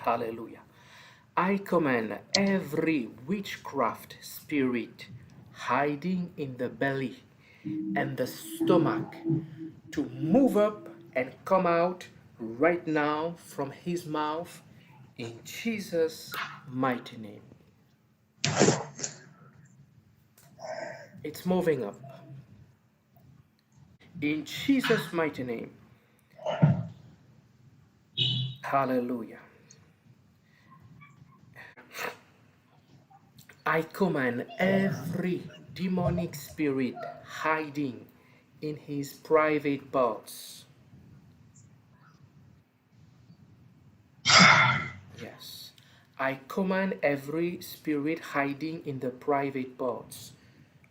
Hallelujah. I command every witchcraft spirit hiding in the belly and the stomach to move up and come out right now from his mouth in Jesus' mighty name. It's moving up. In Jesus' mighty name. Hallelujah. I command every demonic spirit hiding in his private parts. Yes. I command every spirit hiding in the private parts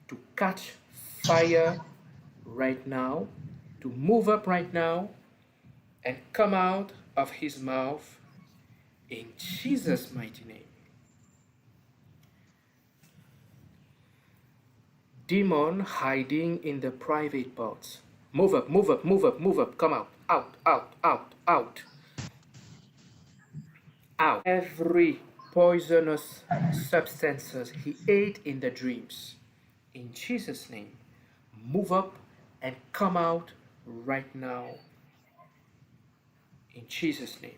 to catch fire right now, to move up right now, and come out of his mouth in Jesus' mighty name. Demon hiding in the private parts. Move up, move up, move up, move up. Come out, out, out, out, out. Out. Every poisonous substances he ate in the dreams. In Jesus' name, move up and come out right now. In Jesus' name.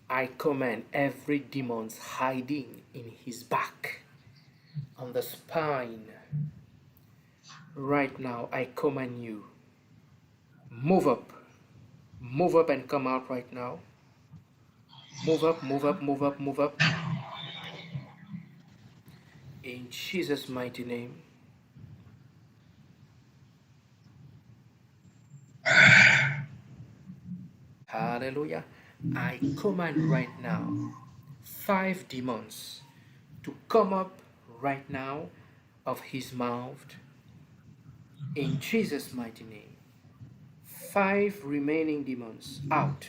I command every demons hiding in his back, on the spine. Right now, I command you, move up and come out right now. Move up, move up, move up, move up. In Jesus' mighty name. Hallelujah. I command right now 5 demons to come up right now of his mouth. In Jesus' mighty name. 5 remaining demons out.